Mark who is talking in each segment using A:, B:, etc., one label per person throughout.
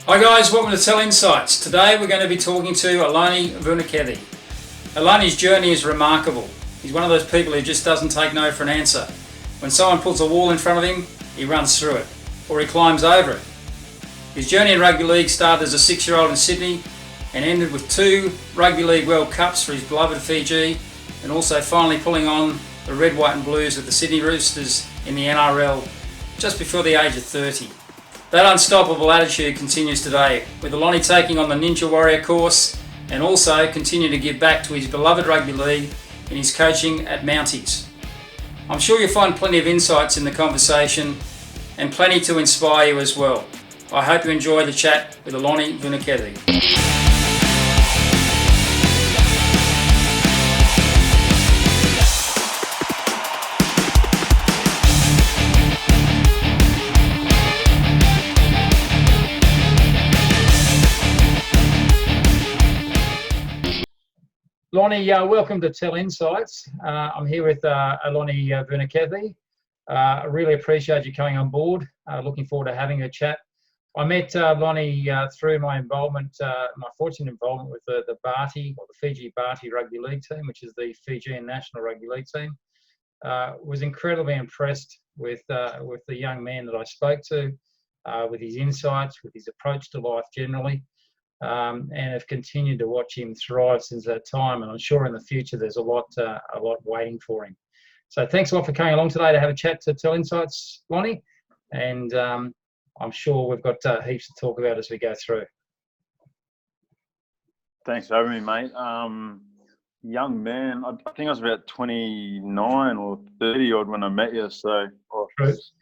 A: Hi guys, welcome to Tell Insights. Today we're going to be talking to Eloni Vunaceke. Eloni's journey is remarkable. He's one of those people who just doesn't take no for an answer. When someone puts a wall in front of him, he runs through it, or he climbs over it. His journey in rugby league started as a 6-year-old in Sydney and ended with 2 Rugby League World Cups for his beloved Fiji, and also finally pulling on the red, white and blues with the Sydney Roosters in the NRL just before the age of 30. That unstoppable attitude continues today, with Eloni taking on the Ninja Warrior course and also continue to give back to his beloved rugby league in his coaching at Mounties. I'm sure you'll find plenty of insights in the conversation and plenty to inspire you as well. I hope you enjoy the chat with Eloni Vunaceke. Eloni, welcome to Tell Insights. I'm here with Eloni Vunaceke. I really appreciate you coming on board. Looking forward to having a chat. I met Eloni through my involvement, my fortunate involvement with the Bati, or the Fiji Bati Rugby League team, which is the Fijian national rugby league team. Was incredibly impressed with the young man that I spoke to, with his insights, with his approach to life generally. And have continued to watch him thrive since that time, and I'm sure in the future there's a lot waiting for him. So thanks a lot for coming along today to have a chat to Tell Insights, Eloni, and I'm sure we've got heaps to talk about as we go through.
B: Thanks for having me, mate. Young man, I think I was about 29 or 30 odd when I met you. So,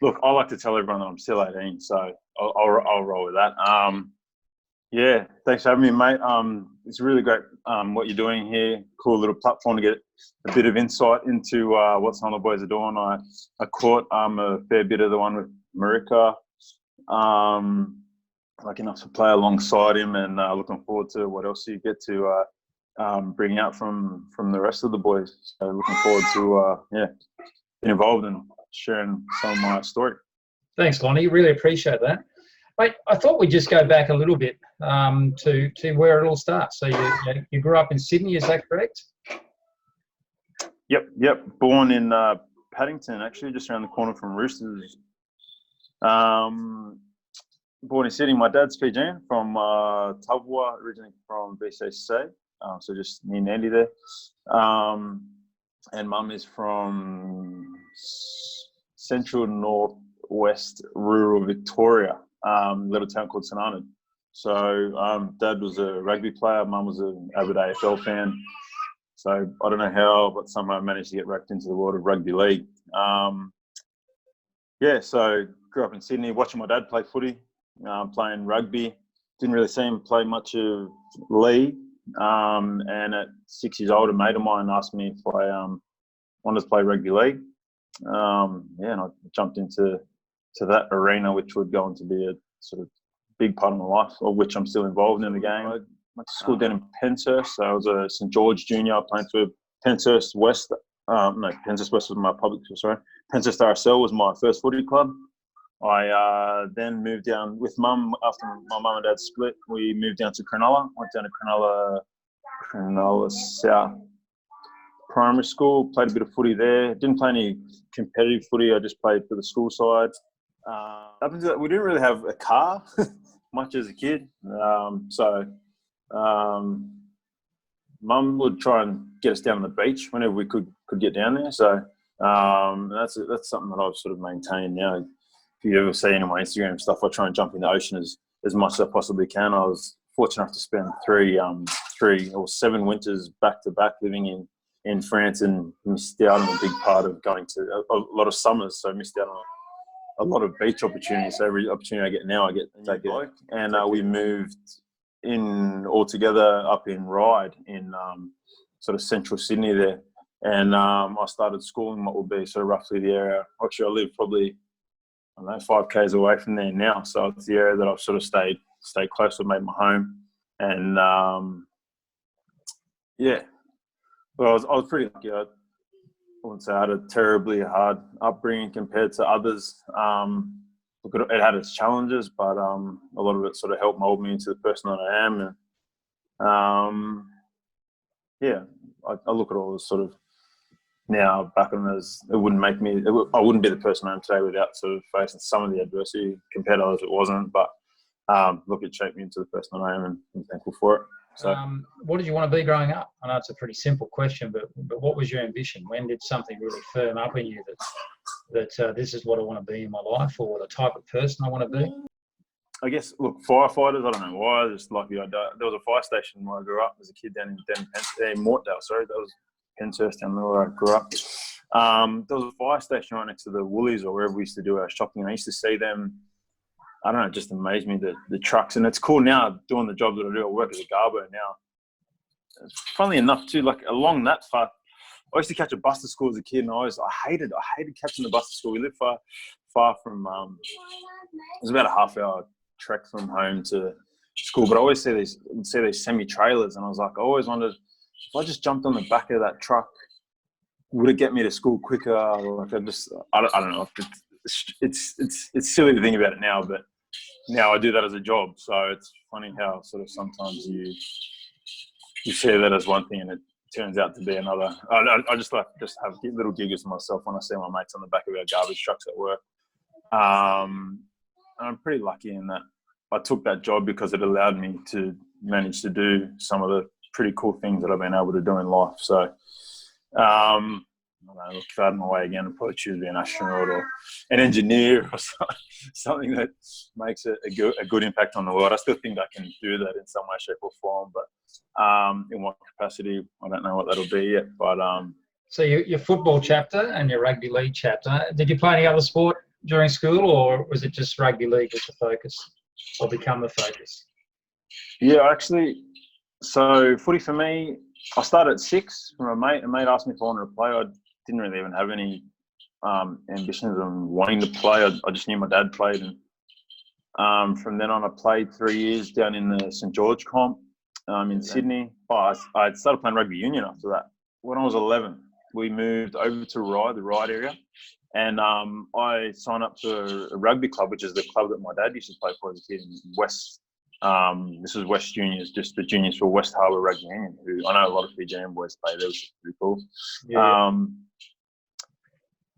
B: look, I like to tell everyone that I'm still 18, so I'll roll with that. Yeah, thanks for having me, mate. It's really great what you're doing here. Cool little platform to get a bit of insight into what some of the boys are doing. I caught a fair bit of the one with Marika. Lucky enough to play alongside him, and looking forward to what else you get to bring out from the rest of the boys. So looking forward to being involved and sharing some of my story.
A: Thanks, Eloni. Really appreciate that. Mate, I thought we'd just go back a little bit to where it all starts. So you grew up in Sydney, is that correct?
B: Yep. Born in Paddington, actually, just around the corner from Roosters. Born in Sydney. My dad's Fijian from Tavua, originally from BCC, so just near Nandi there. And mum is from central northwest rural Victoria. Little town called St Arnaud. So dad was a rugby player, mum was an avid AFL fan. So I don't know how, but somehow I managed to get wrapped into the world of rugby league. So grew up in Sydney, watching my dad play footy, playing rugby. Didn't really see him play much of league. And at 6 years old, a mate of mine asked me if I wanted to play rugby league. And I jumped into that arena, which would go on to be a sort of big part of my life, of which I'm still involved in the game. I went to school down in Penshurst, so I was a St George junior playing for Penshurst West. Penshurst West was my public school, sorry. Penshurst RSL was my first footy club. I then moved down with mum. After my mum and dad split, we moved down to Cronulla. Went down to Cronulla South Primary School, played a bit of footy there. Didn't play any competitive footy, I just played for the school side. We didn't really have a car much as a kid, so mum would try and get us down on the beach whenever we could get down there. So that's something that I've sort of maintained. If you ever see any of my Instagram stuff, I try and jump in the ocean as much as I possibly can. I was fortunate enough to spend 3 or 7 winters back to back living in France, and missed out on a big part of going to a lot of summers. So I missed out on a lot of beach opportunities. So every opportunity I get now, I get to take it. And we moved in all together up in Ryde in sort of central Sydney there. And I started schooling what would be sort of roughly the area. Actually, I live probably, 5 k's away from there now. So it's the area that I've sort of stayed close to, made my home. And well, I was pretty lucky. wouldn't say I had a terribly hard upbringing compared to others. It had its challenges, but a lot of it sort of helped mold me into the person that I am. And I look at all this sort of now back on as it wouldn't make me. I wouldn't be the person I am today without sort of facing some of the adversity. Compared to others, it wasn't, but look, it shaped me into the person that I am, and I'm thankful for it. So,
A: what did you want to be growing up? I know it's a pretty simple question, but what was your ambition? When did something really firm up in you that this is what I want to be in my life, or the type of person I want to be?
B: I guess, look, firefighters, I don't know why. Just lucky there was a fire station where I grew up as a kid down in Mortdale. Sorry, that was Penshurst down there where I grew up. There was a fire station right next to the Woolies or wherever we used to do our shopping. And I used to see them. I don't know, it just amazed me, the trucks. And it's cool now doing the job that I do. I work as a garbo now. Funnily enough, too, like along that far, I used to catch a bus to school as a kid, and I hated catching the bus to school. We lived far from, it was about a half-hour trek from home to school. But I always see these semi-trailers, and I was like, I always wondered, if I just jumped on the back of that truck, would it get me to school quicker? Like I don't know. It's silly to think about it now, but now I do that as a job. So it's funny how sort of sometimes you share that as one thing and it turns out to be another. I just have little giggles to myself when I see my mates on the back of our garbage trucks at work. And I'm pretty lucky in that I took that job because it allowed me to manage to do some of the pretty cool things that I've been able to do in life. So, I don't know, if I had my way again, I'd probably choose to be an astronaut or an engineer or something that makes a good impact on the world. I still think I can do that in some way, shape or form, but in what capacity, I don't know what that'll be yet. But
A: So your football chapter and your rugby league chapter, did you play any other sport during school, or was it just rugby league was the focus or become the focus?
B: Yeah, actually, so footy for me, I started at 6 from a mate. A mate asked me if I wanted to play. I didn't really even have any ambitions of wanting to play. I just knew my dad played. And from then on, I played 3 years down in the St. George comp in Sydney. I started playing rugby union after that. When I was 11, we moved over to the Ryde area. And I signed up to a rugby club, which is the club that my dad used to play for as a kid in West. This is West Juniors, just the juniors for West Harbour Rugby Union, who I know a lot of Fijian boys play there, which is pretty cool. Yeah.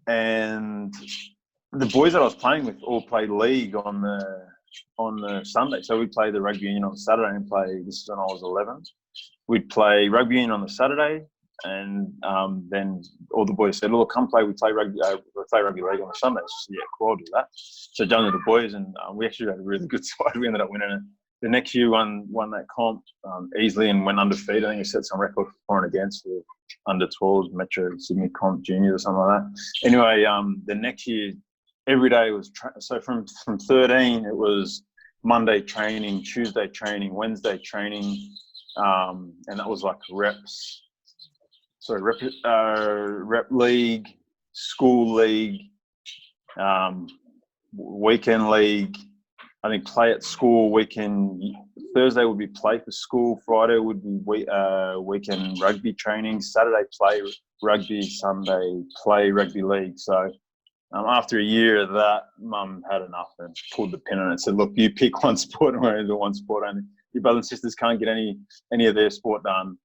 B: And the boys that I was playing with all played league on the Sunday. So we played the rugby union on the Saturday and this is when I was 11. We'd play rugby union on the Saturday, and then all the boys said, "Look, come play. We play rugby league on the Sunday." So yeah, cool, I'll do that. So I joined with the boys, and we actually had a really good side. We ended up winning it. The next year, won that comp easily and went undefeated. I think he set some record for and against the under 12s Metro Sydney Comp Juniors or something like that. Anyway, the next year, every day was so from 13, it was Monday training, Tuesday training, Wednesday training, and that was like reps. So rep league, school league, weekend league. I think play at school weekend. Thursday would be play for school. Friday would be weekend rugby training. Saturday play rugby. Sunday play rugby league. So after a year of that, Mum had enough and pulled the pin on it and said, "Look, you pick one sport and we're into one sport only. Your brothers and sisters can't get any of their sport done."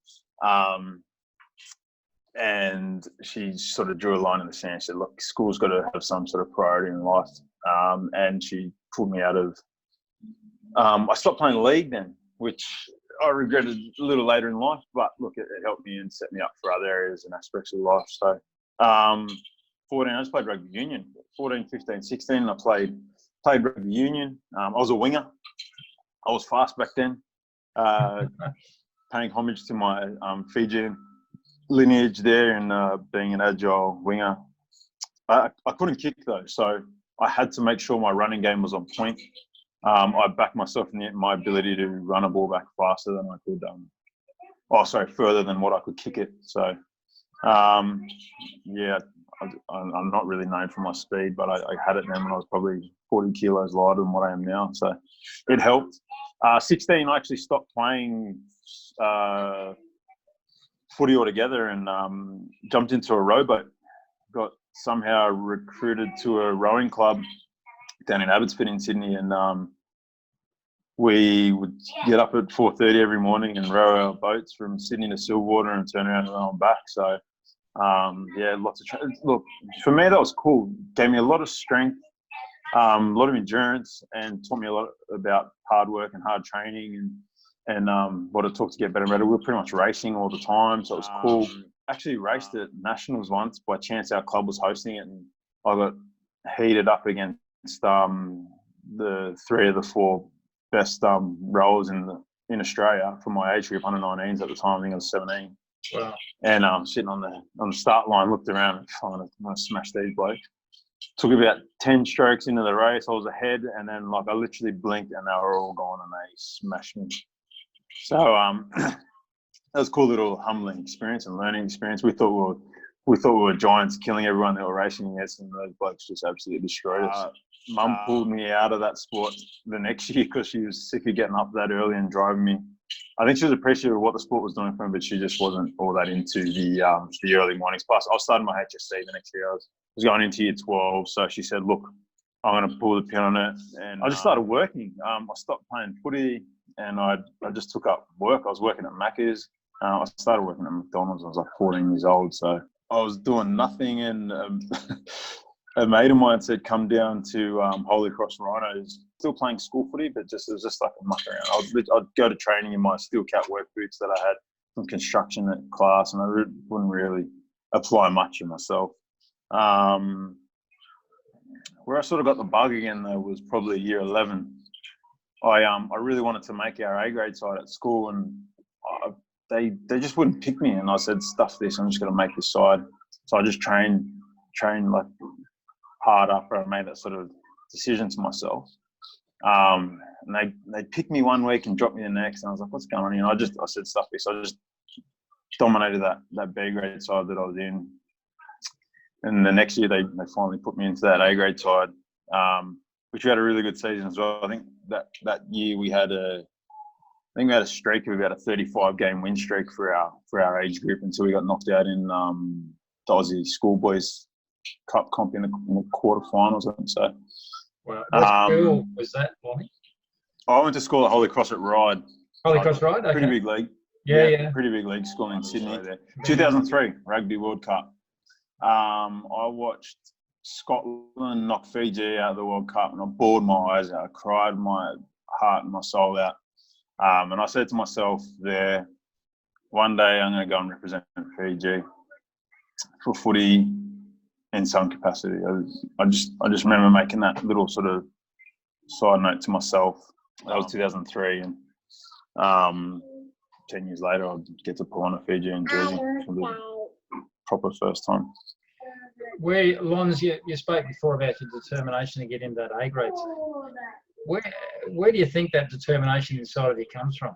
B: And she sort of drew a line in the sand. She said, "Look, school's got to have some sort of priority in life." And she pulled me out of. I stopped playing league then, which I regretted a little later in life. But look, it helped me and set me up for other areas and aspects of life. So, 14, I just played rugby union. 14, 15, 16, I played rugby union. I was a winger. I was fast back then, paying homage to my Fijian lineage there and being an agile winger. I couldn't kick though, so I had to make sure my running game was on point. I backed myself in my ability to run a ball back faster than I could. Further than what I could kick it. So, yeah, I'm not really known for my speed, but I had it then when I was probably 40 kilos lighter than what I am now. So it helped. 16, I actually stopped playing footy altogether and jumped into a rowboat. got somehow recruited to a rowing club down in Abbotsford in Sydney, and we would get up at 4:30 every morning and row our boats from Sydney to Silverwater and turn around and row them back. So, lots of look, for me, that was cool. Gave me a lot of strength, a lot of endurance, and taught me a lot about hard work and hard training and what it took to get better and better. We were pretty much racing all the time, so it was cool. Actually raced at Nationals once. By chance, our club was hosting it, and I got heated up against the 3 of the 4 best rowers in Australia for my age group, under 19s at the time. I think I was 17.
A: Wow.
B: And sitting on the start line, looked around and I'm gonna smash these blokes. Took about 10 strokes into the race. I was ahead, and then I literally blinked and they were all gone and they smashed me. So that was a cool little humbling experience and learning experience. We thought we were giants killing everyone that were racing against, and those blokes just absolutely destroyed us. Mum pulled me out of that sport the next year because she was sick of getting up that early and driving me. I think she was appreciative of what the sport was doing for me, but she just wasn't all that into the early mornings. Plus, I was starting my HSC the next year. I was going into year 12, so she said, "Look, I'm going to pull the pin on it," and I just started working. I stopped playing footy, and I just took up work. I was working at Macca's. I started working at McDonald's. I was like 14 years old, so I was doing nothing, and a mate of mine said, "Come down to Holy Cross Rhinos." Still playing school footy, but it was just like a muck around. I'd go to training in my steel cap work boots that I had from construction at class, and I wouldn't really apply much of myself. Where I sort of got the bug again, though, was probably year 11. I really wanted to make our A grade side at school, and they just wouldn't pick me. And I said, "Stuff this! I'm just going to make this side." So I just trained like hard after I made that sort of decision to myself. And they picked me one week and dropped me the next, and I was like, "What's going on?" I said, "Stuff this!" I just dominated that B grade side that I was in. And the next year they finally put me into that A grade side, which we had a really good season as well. I think that year we had a streak of about a 35 game win streak for our age group until we got knocked out in the Aussie Schoolboys Cup comp in the quarterfinals, I think so.
A: Wow. What school was that, Lonnie?
B: I went to school at Holy Cross at Ryde.
A: Holy Cross Ryde? Okay.
B: Pretty big league.
A: Yeah.
B: Pretty big league school in Sydney. 2003 Rugby World Cup. I watched Scotland knock Fiji out of the World Cup, and I bawled my eyes out. I cried my heart and my soul out. And I said to myself there, one day I'm going to go and represent Fiji for footy in some capacity. I just remember making that little sort of side note to myself. That was 2003, and 10 years later I'd get to pull on a Fijian jersey for the proper first time.
A: Lons, you spoke before about your determination to get into that A grade. Where do you think that determination inside of you comes from?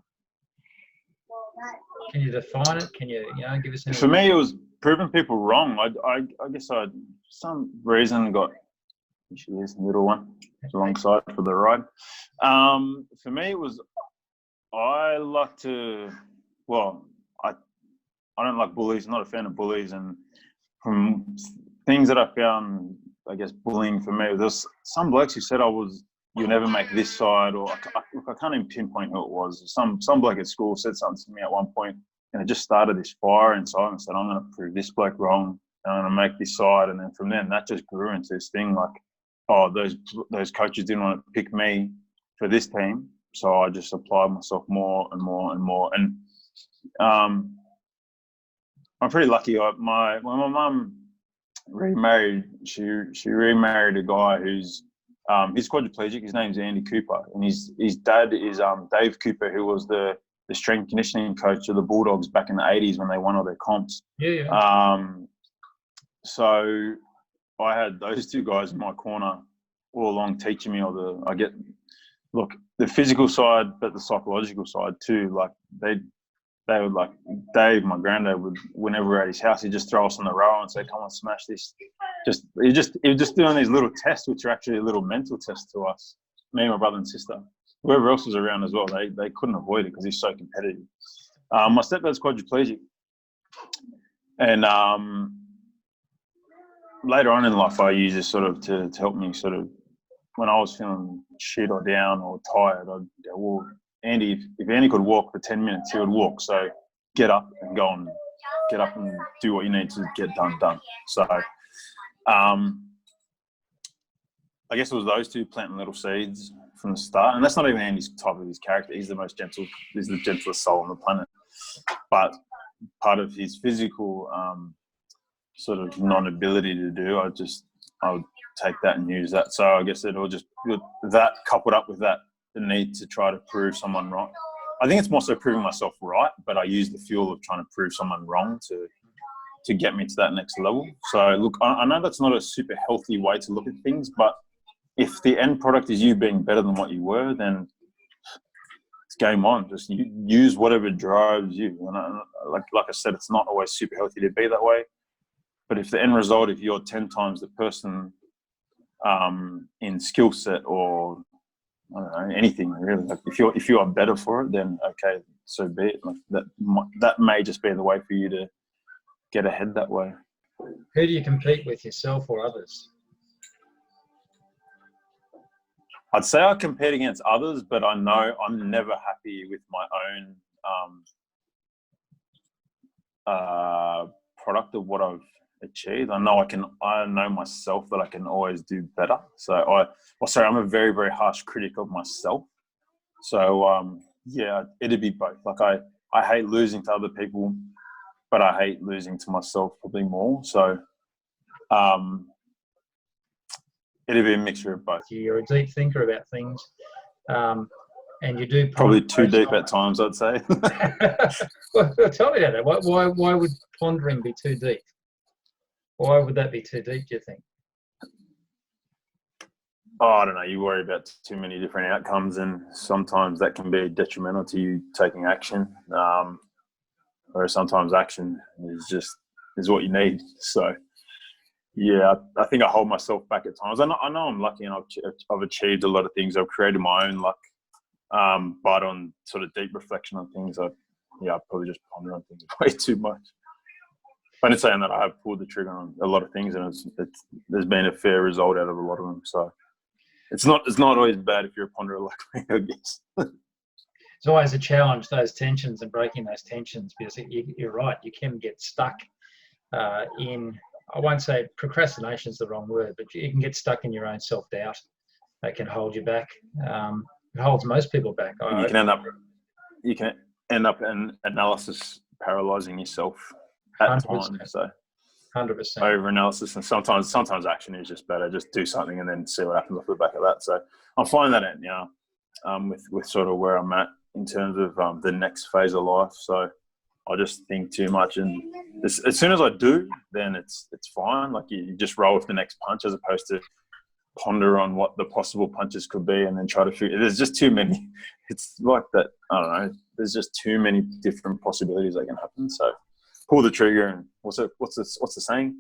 A: Can you define it? Can you give us any?
B: For me, it was proving people wrong. I guess I some reason got. She is the little one alongside for the ride. For me, it was I like to. Well, I don't like bullies. I'm not a fan of bullies, and from things that I found, I guess bullying for me, there's some blokes who said you'll never make this side, or I can't even pinpoint who it was. Some bloke at school said something to me at one point, and it just started this fire inside and said, "I'm going to prove this bloke wrong, and I'm going to make this side." And then from then, that just grew into this thing like, oh, those coaches didn't want to pick me for this team, so I just applied myself more and more and more. And I'm pretty lucky. When my mum remarried, she remarried a guy who's he's quadriplegic. His name's Andy Cooper, and his dad is Dave Cooper, who was the strength and conditioning coach of the Bulldogs back in the 80s when they won all their comps.
A: Yeah.
B: So I had those two guys in my corner all along teaching me the physical side, but the psychological side too. Like they would, like Dave, my granddad, would, whenever we're at his house, he'd just throw us on the row and say, "Come on, smash this." He was just doing these little tests, which are actually a little mental test to us, me and my brother and sister. Whoever else was around as well, they couldn't avoid it because he's so competitive. My stepdad's quadriplegic, and later on in life, I used this sort of to help me sort of when I was feeling shit or down or tired. I'd go, well, Andy, if Andy could walk for 10 minutes, he would walk. So get up and go and get up and do what you need to get done. So I guess it was those two planting little seeds from the start. And that's not even Andy's type of his character. He's the most gentle, he's the gentlest soul on the planet. But part of his physical sort of non-ability to do, I would take that and use that. So I guess it'll just, that coupled up with that, the need to try to prove someone wrong. I think it's more so proving myself right, but I use the fuel of trying to prove someone wrong to get me to that next level. So look, I know that's not a super healthy way to look at things, but if the end product is you being better than what you were, then it's game on. Just use whatever drives you. And like I said, it's not always super healthy to be that way. But if the end result, if you're 10 times the person in skill set or I don't know, anything really, like if you are better for it, then okay, so be it. Like that may just be the way for you to get ahead that way.
A: Who do you compete with, yourself or others?
B: I'd say I compete against others, but I know I'm never happy with my own product of what I've achieved. I know myself that I can always do better. So I'm a very, very harsh critic of myself. So yeah, it'd be both. Like I hate losing to other people, but I hate losing to myself probably more. So it'd be a mixture of both.
A: You're a deep thinker about things, and you do
B: probably too deep at times, I'd say.
A: Well, tell me about that. Why would pondering be too deep? Why would that be too deep, do you think?
B: Oh, I don't know. You worry about too many different outcomes, and sometimes that can be detrimental to you taking action. Or sometimes action is what you need. So, yeah, I think I hold myself back at times. I know I'm lucky and I've achieved a lot of things. I've created my own luck, but on sort of deep reflection on things, I probably just ponder on things way too much. But in saying that, I have pulled the trigger on a lot of things, and there's been a fair result out of a lot of them. So it's not always bad if you're a ponderer like me, I guess.
A: It's always a challenge, those tensions and breaking those tensions, because you're right, you can get stuck in, I won't say procrastination is the wrong word, but you can get stuck in your own self-doubt. That can hold you back. It holds most people back.
B: You can end up in analysis paralyzing yourself at
A: 100%.
B: times. So
A: 100%.
B: over analysis, and sometimes action is just better. Just do something and then see what happens off the back of that. So I'm finding that out now with sort of where I'm at in terms of the next phase of life. So I just think too much, and as soon as I do, then it's fine. Like you just roll with the next punch, as opposed to ponder on what the possible punches could be and then try to figure. There's just too many. It's like that. I don't know. There's just too many different possibilities that can happen. So pull the trigger, and what's the saying?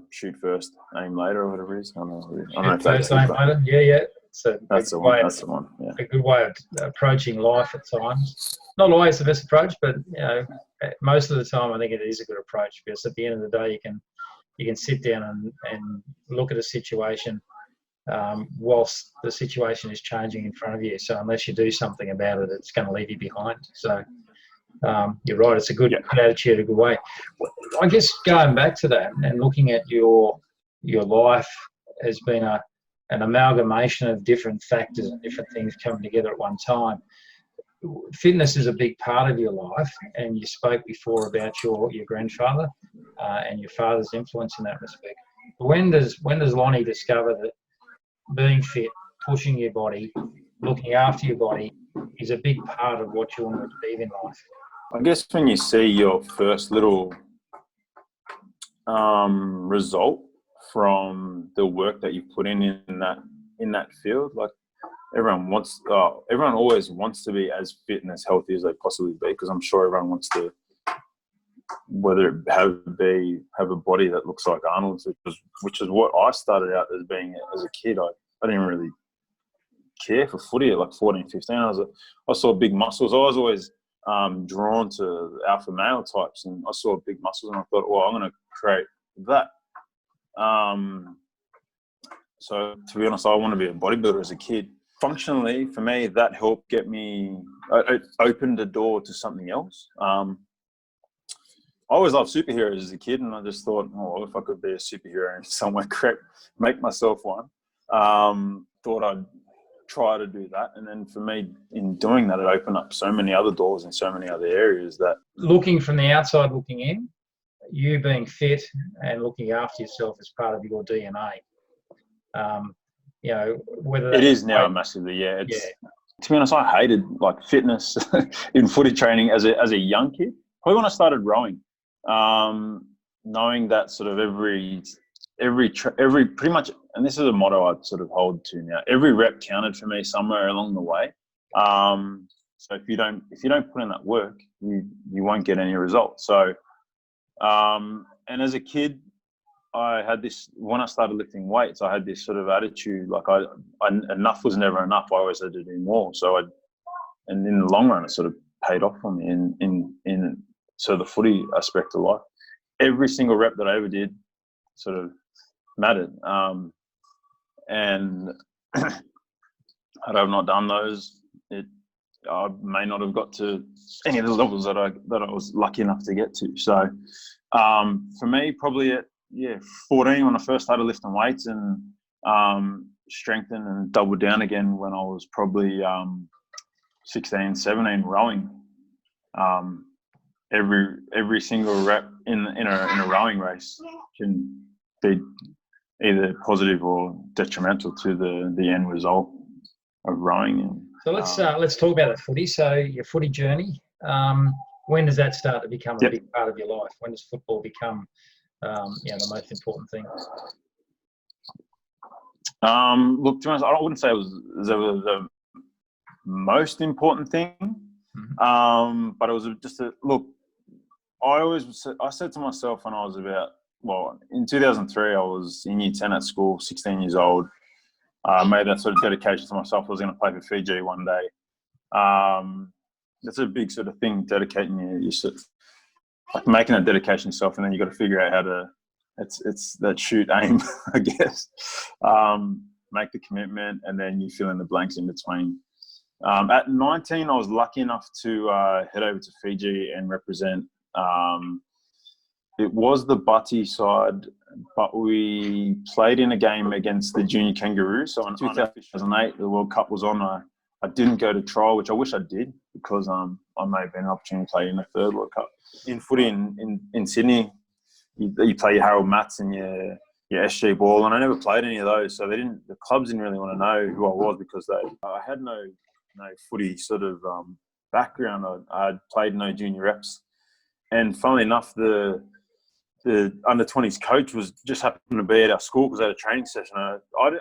B: Shoot first, aim later, or whatever it is. I don't know if that's
A: aim later. Yeah.
B: That's the one. That's the one. Yeah.
A: A good way of approaching life at times. Not always the best approach, but most of the time I think it is a good approach, because at the end of the day you can sit down and look at a situation whilst the situation is changing in front of you. So unless you do something about it, it's going to leave you behind. So you're right, it's a good attitude, a good way. I guess going back to that and looking at your life has been an amalgamation of different factors and different things coming together at one time. Fitness is a big part of your life, and you spoke before about your grandfather and your father's influence in that respect. When does Lonnie discover that being fit, pushing your body, looking after your body is a big part of what you want to achieve in life?
B: I guess when you see your first little result from the work that you put in that field, like everyone always wants to be as fit and as healthy as they possibly be, because I'm sure everyone wants to, whether it have a body that looks like Arnold's, which is what I started out as being as a kid. I didn't really care for footy at like 14, 15. I saw big muscles. I was always drawn to alpha male types, and I saw big muscles, and I thought, well, I'm going to create that. So to be honest, I want to be a bodybuilder as a kid. Functionally, for me, that helped get me. It opened a door to something else. I always loved superheroes as a kid, and I just thought, oh, if I could be a superhero in some way, make myself one. Thought I'd try to do that, and then for me, in doing that, it opened up so many other doors in so many other areas that.
A: Looking from the outside, looking in, you being fit and looking after yourself is part of your DNA. You know, whether
B: it is now massively, yeah. To be honest, I hated like fitness in footy training as a young kid. Probably when I started rowing, knowing that sort of every pretty much, and this is a motto I sort of hold to now. Every rep counted for me somewhere along the way. So if you don't put in that work, you won't get any results. So, and as a kid, I had this, when I started lifting weights, I had this sort of attitude, like enough was never enough. I always had to do more. So and in the long run, it sort of paid off for me in sort of the footy aspect of life. Every single rep that I ever did sort of mattered. And had I not done those, I may not have got to any of the levels that I was lucky enough to get to. So for me, probably at 14 when I first started lifting weights, and strengthened and doubled down again when I was probably 16, 17 rowing. Every single rep in a rowing race can be either positive or detrimental to the end result of rowing.
A: So let's talk about the footy. So your footy journey. When does that start to become a big part of your life? When does football become the most important thing?
B: Look, to be honest, I wouldn't say it was the most important thing, but it was just look. I said to myself when I was in 2003, I was in year 10 at school, 16 years old. I made that sort of dedication to myself. I was going to play for Fiji one day. That's a big sort of thing, dedicating yourself. Like making a dedication yourself, and then you got to figure out how to. It's that shoot aim, I guess. Make the commitment, and then you fill in the blanks in between. At 19, I was lucky enough to head over to Fiji and represent. It was the Bati side, but we played in a game against the Junior Kangaroos. So in 2008, the World Cup was on. I didn't go to trial, which I wish I did, because I may have been an opportunity to play in the third World Cup. In footy in Sydney, you play your Harold Matts and your SG Ball, and I never played any of those. So the clubs didn't really want to know who I was, because I had no footy sort of background. I had played no junior reps. And funnily enough, the under-20s coach was just happened to be at our school because they had a training session. I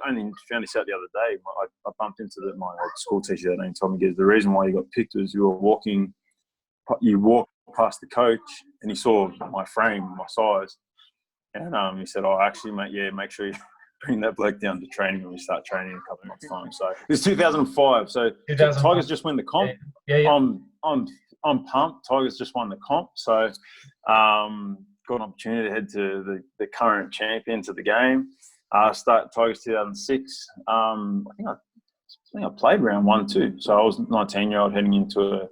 B: only found this out the other day. I bumped into my school teacher that told me the reason why you got picked was you walked past the coach and he saw my frame, my size. And he said, "Oh, actually, mate, make sure you bring that bloke down to training when we start training in a couple of months' time." So it's 2005. So Tigers just win the comp.
A: Yeah.
B: I'm pumped. Tigers just won the comp. So got an opportunity to head to the current champions of the game. Start Tigers 2006. I think I played round 1 too. So I was a 19-year-old heading into a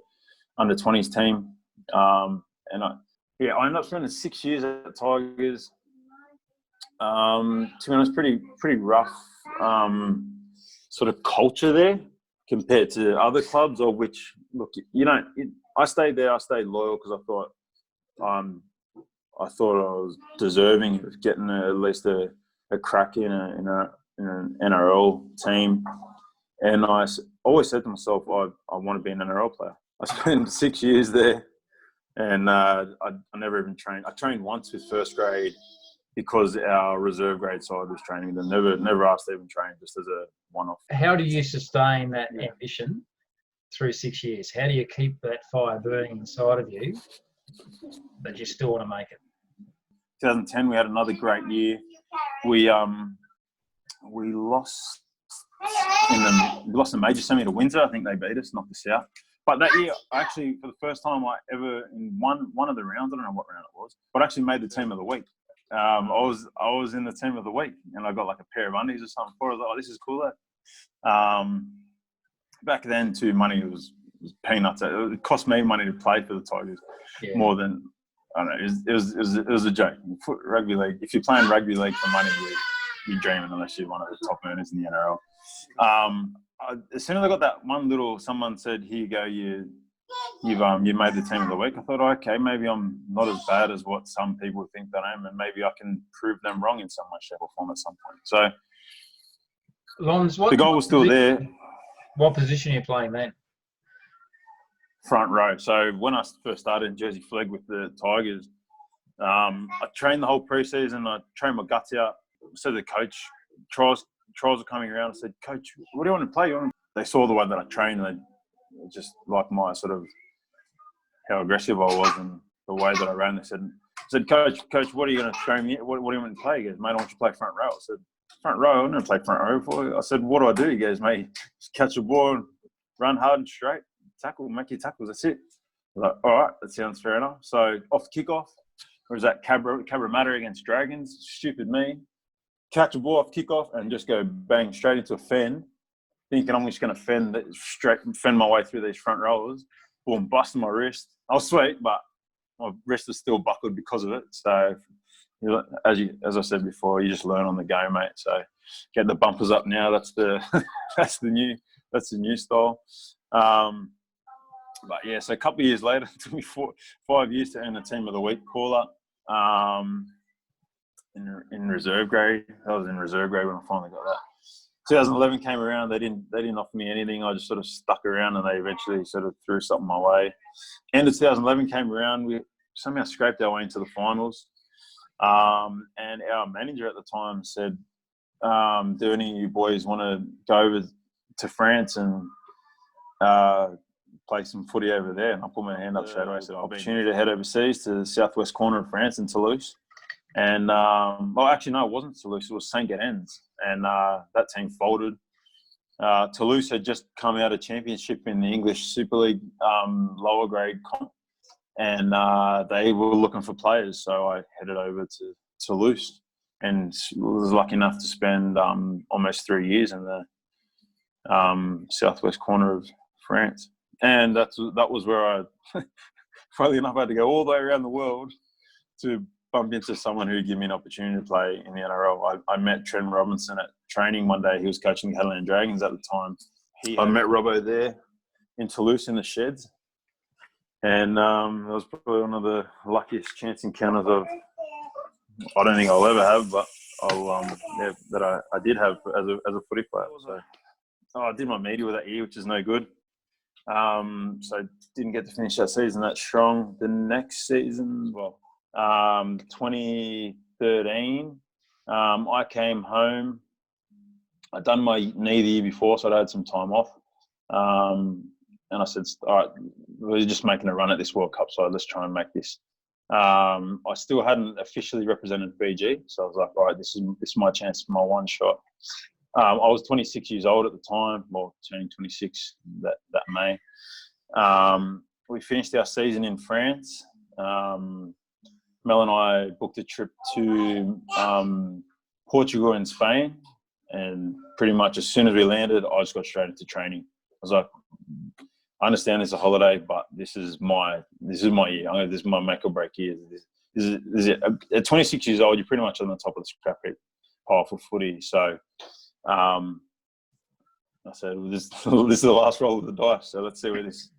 B: under-20s team. And I ended up spending 6 years at Tigers. To be honest, pretty rough sort of culture there compared to other clubs, of which, look, I stayed there. I stayed loyal because I thought I was deserving of getting at least a crack in an NRL team. And I always said to myself, I want to be an NRL player. I spent 6 years there, and I never even trained. I trained once with first grade because our reserve grade side was training them. Never asked to even train, just as a one-off.
A: How do you sustain that ambition through 6 years? How do you keep that fire burning inside of you that you still want to make it?
B: 2010, we had another great year. We lost the major semi to Windsor. I think they beat us, knocked us out. But that year, actually, for the first time I ever, in one of the rounds, I don't know what round it was, but I actually made the team of the week. I was in the team of the week, and I got like a pair of undies or something for it. I was like, oh, this is cool. Back then, too, money was peanuts. It cost me money to play for the Tigers more than, I don't know. It was a joke. Rugby league. If you're playing rugby league for money, you're dreaming unless you're one of the top earners in the NRL. As soon as I got that one little, someone said, "Here you go, you made the team of the week." I thought, okay, maybe I'm not as bad as what some people think that I am, and maybe I can prove them wrong in some way, shape, or form at some point. So,
A: Lons,
B: the goal was still there.
A: What position are you playing then?
B: Front row. So when I first started in Jersey Flegg with the Tigers, I trained the whole preseason. I trained my guts out. So the coach, trials were coming around. I said, "Coach, what do you want to play?" They saw the way that I trained, and they just like my sort of how aggressive I was and the way that I ran. They said, Coach, what are you going to show me? What do you want to play? He goes, "Mate, I want you to play front row." I said, "Front row? I've never played front row before." I said, "What do I do?" He goes, "Mate, just catch the ball and run hard and straight. Tackle, make your tackles. That's it." I was like, "All right, that sounds fair enough." So off kickoff, or was that Cabramatta against Dragons? Stupid me. Catch a ball off kickoff and just go bang straight into a fend, thinking I'm just going to fend my way through these front rowers. Boom, busting my wrist. I was sweet, but my wrist is still buckled because of it. So, as I said before, you just learn on the go, mate. So, get the bumpers up now. That's the that's the new style. But yeah, so a couple of years later, it took me 5 years to earn the team of the week call up. In reserve grade, I was in reserve grade when I finally got that. 2011 came around. They didn't offer me anything. I just sort of stuck around, and they eventually sort of threw something my way. End of 2011 came around. We somehow scraped our way into the finals. And our manager at the time said, "Do any of you boys want to go over to France and play some footy over there?" And I put my hand up straight away. I said, "Opportunity to head overseas to the southwest corner of France in Toulouse." And, well, actually, no, it wasn't Toulouse. It was Saint-Gaudens. And that team folded. Toulouse had just come out of championship in the English Super League lower grade comp. And they were looking for players. So I headed over to Toulouse and was lucky enough to spend almost 3 years in the southwest corner of France. And that was where I, funnily enough, I had to go all the way around the world to bump into someone who would give me an opportunity to play in the NRL. I met Trent Robinson at training one day. He was coaching the Catalan Dragons at the time. I met Robbo there in Toulouse in the sheds. And it was probably one of the luckiest chance encounters I don't think I'll ever have, but that I did have as a footy player. So I did my media that year, which is no good. So I didn't get to finish that season that strong. The next season, 2013, I came home. I'd done my knee the year before, so I'd had some time off. And I said, "All right, we're just making a run at this World Cup, so let's try and make this." I still hadn't officially represented Fiji, so I was like, "All right, this is my chance, my one shot." I was 26 years old at the time, well, turning 26 that May. We finished our season in France. Mel and I booked a trip to Portugal and Spain, and pretty much as soon as we landed, I just got straight into training. I was like, "I understand it's a holiday, but this is my year. This is my make or break year. This is it." At 26 years old, you're pretty much on the top of the scrap heap pile for footy. So I said, well, this is the last roll of the dice. So let's see where this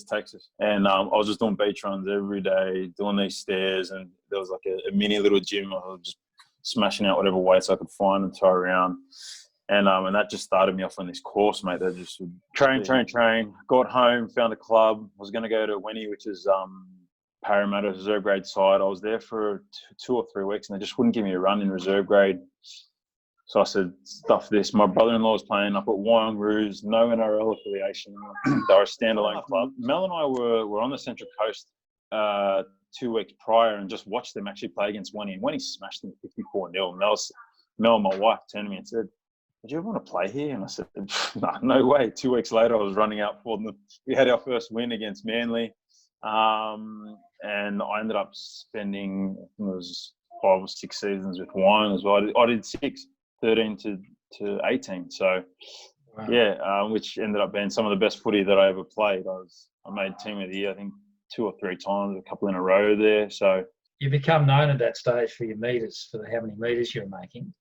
B: takes us. And I was just doing beach runs every day, doing these stairs, and there was like a mini little gym. I was just smashing out whatever weights I could find and throw around. And that just started me off on this course, mate. That just would train. Got home, found a club. I was going to go to Wenny, which is Parramatta reserve grade side. I was there for 2 or 3 weeks, and they just wouldn't give me a run in reserve grade. So I said, "Stuff this." My brother-in-law was playing up at Wyong-Roos, no NRL affiliation. They were a standalone club. Mel and I were on the Central Coast 2 weeks prior and just watched them actually play against Wenny. And Wenny smashed them 54-0. Mel and my wife turned to me and said, "Would you ever want to play here?" And I said, no way. 2 weeks later, I was running out for them. We had our first win against Manly. And I ended up spending, it was 5 or 6 seasons with Wine as well. I did 6, 13 to 18. So,
A: Wow.
B: yeah, which ended up being some of the best footy that I ever played. I made Team of the Year, I think, 2 or 3 times, a couple in a row there. So
A: You become known at that stage for your metres, for how many metres you're making.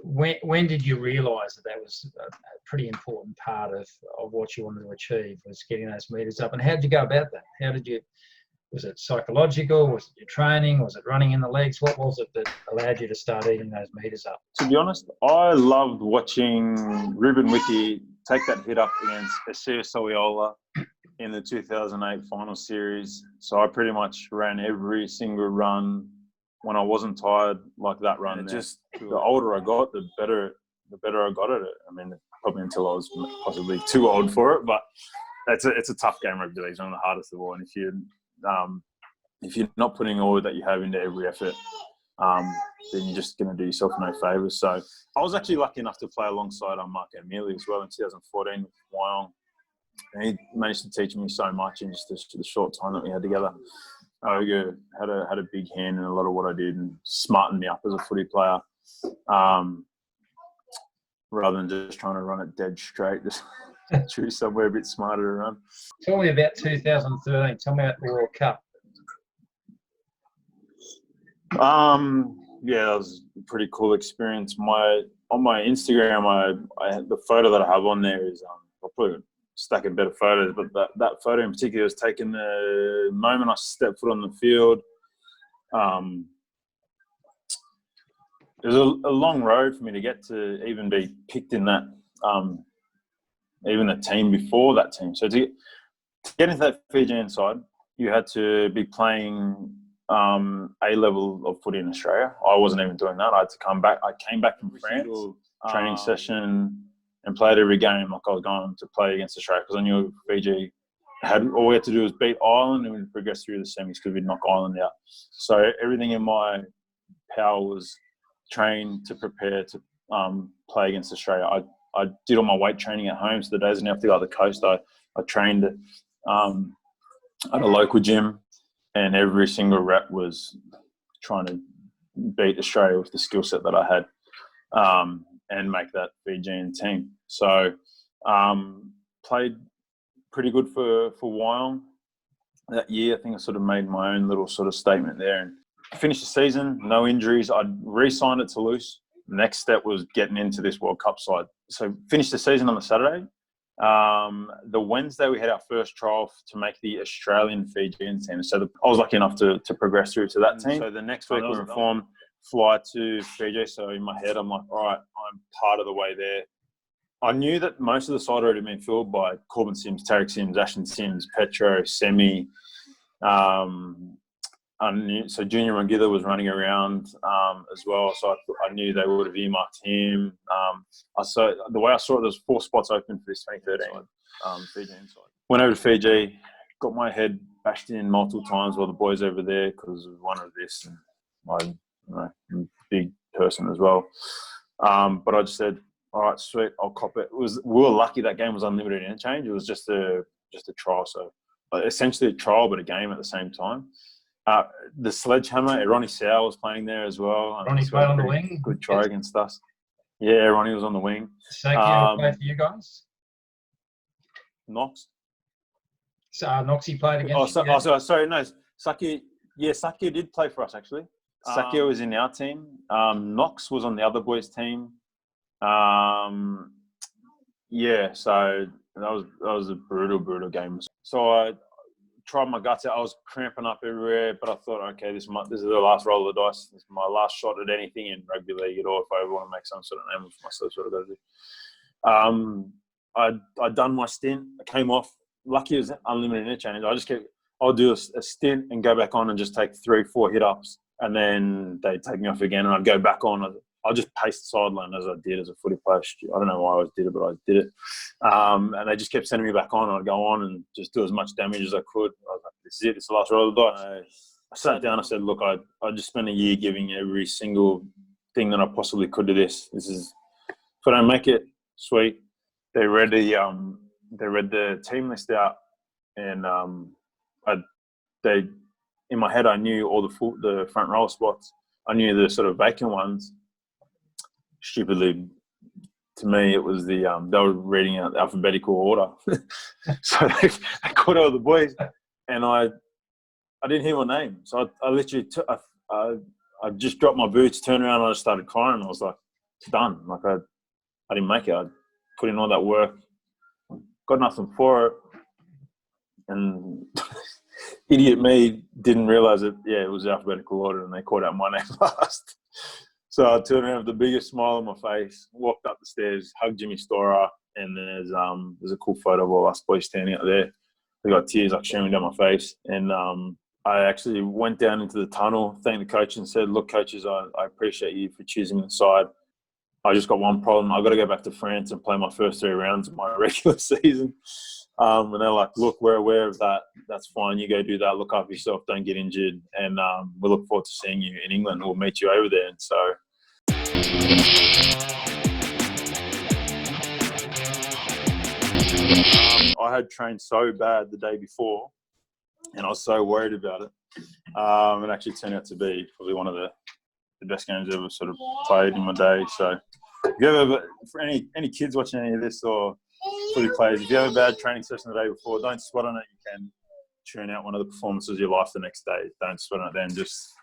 A: When did you realise that was a pretty important part of what you wanted to achieve, was getting those metres up? And how did you go about that? Was it psychological? Was it your training? Was it running in the legs? What was it that allowed you to start eating those metres up?
B: to be honest, I loved watching Ruben Wiki take that hit up against Asir Soiola in the 2008 final series. So I pretty much ran every single run when I wasn't tired, like that run. Just the older I got, the better I got at it. I mean, probably until I was possibly too old for it, but it's a tough game. Rugby league. It's one of the hardest of all. And if you're not putting all that you have into every effort, then you're just going to do yourself no favours. So I was actually lucky enough to play alongside Mark O'Mealy as well in 2014 with Wyong. And he managed to teach me so much in just the short time that we had together. Oga had a big hand in a lot of what I did and smartened me up as a footy player, rather than just trying to run it dead straight. Just choose somewhere a bit smarter to run.
A: Tell me about 2013. Tell me about the World Cup.
B: Yeah, that was a pretty cool experience. On my Instagram, I the photo that I have on there is I'll probably stack of better photos, but that photo in particular was taken the moment I stepped foot on the field. It was a long road for me to get to even be picked in that, even the team before that team. So to get into that Fijian side, you had to be playing a level of footy in Australia. I wasn't even doing that. I had to come back. I came back from France, training session, and played every game like I was going to play against Australia, because I knew Fiji all we had to do was beat Ireland and we'd progress through the semis because we'd knock Ireland out. So everything in my power was trained to prepare to play against Australia. I did all my weight training at home, so the days I didn't have to go to the coast, I trained at a local gym, and every single rep was trying to beat Australia with the skill set that I had, and make that Fijian team. So played pretty good for Wyong that year. I think I sort of made my own little sort of statement there, and finished the season, no injuries. I re-signed at Toulouse. The next step was getting into this World Cup side. So finished the season on the Saturday. The Wednesday we had our first trial to make the Australian Fijian team. So I was lucky enough to progress through to that team. So the next week we informed, fly to Fiji. So in my head, I'm like, all right, I'm part of the way there. I knew that most of the side already been filled by Corbin Sims, Tarek Sims, Ashton Sims, Petro, Semi. So Junior Mangitha was running around as well. So I knew they would have earmarked him. The way I saw it, there was 4 spots open for this 2013 Fijian side. Went over to Fiji, got my head bashed in multiple times while the boys over there because of one of this. And I'm a big person as well. But I just said, all right, sweet, I'll cop it. We were lucky that game was unlimited interchange. It was just a trial. So essentially a trial, but a game at the same time. The sledgehammer, Ronnie Sow was playing there as well.
A: Ronnie played on the wing?
B: Good try against us. Yeah, Ronnie was on the wing.
A: Saki ever played for you guys?
B: Knox?
A: So Noxie played against you?
B: Sorry, no. Saki did play for us, actually. Saki was in our team. Knox was on the other boys' team. Yeah, so that was a brutal game. So I tried my guts out. I was cramping up everywhere, but I thought, okay, this is the last roll of the dice. This is my last shot at anything in rugby league at all. If I ever want to make some sort of name for myself, that's what I got to do. I'd done my stint. I came off. Lucky it was unlimited interchange. I'll do a stint and go back on and just take 3-4 hit ups, and then they'd take me off again, and I'd go back on. I'll just pace the sideline as I did as a footy player. I don't know why I always did it, but I did it. And they just kept sending me back on. I'd go on and just do as much damage as I could. I was like, this is it. This is the last roll of the dice. I sat down. I said, look, I just spent a year giving every single thing that I possibly could to this. If I don't make it, sweet. They read the team list out, and in my head I knew all the front row spots. I knew the sort of vacant ones. Stupidly, to me, it was the they were reading out the alphabetical order, so they called all the boys, and I didn't hear my name, so I literally I just dropped my boots, turned around, and I just started crying. I was like, it's done. Like I didn't make it. I put in all that work, got nothing for it, and idiot me didn't realise that. Yeah, it was alphabetical order, and they called out my name last. So I turned around with the biggest smile on my face, walked up the stairs, hugged Jimmy Storer, and there's a cool photo of all us boys standing out there. I got tears like streaming down my face, and I actually went down into the tunnel, thanked the coach, and said, "Look, coaches, I appreciate you for choosing me inside. I just got one problem. I've got to go back to France and play my first 3 rounds of my regular season." And they're like, "Look, we're aware of that. That's fine. You go do that. Look after yourself. Don't get injured. And we look forward to seeing you in England. We'll meet you over there." And so I had trained so bad the day before, and I was so worried about it. It actually turned out to be probably one of the best games I've ever sort of played in my day. So if you ever, for any kids watching any of this or footy players, if you have a bad training session the day before, don't sweat on it. You can tune out one of the performances of your life the next day. Don't sweat on it then. Just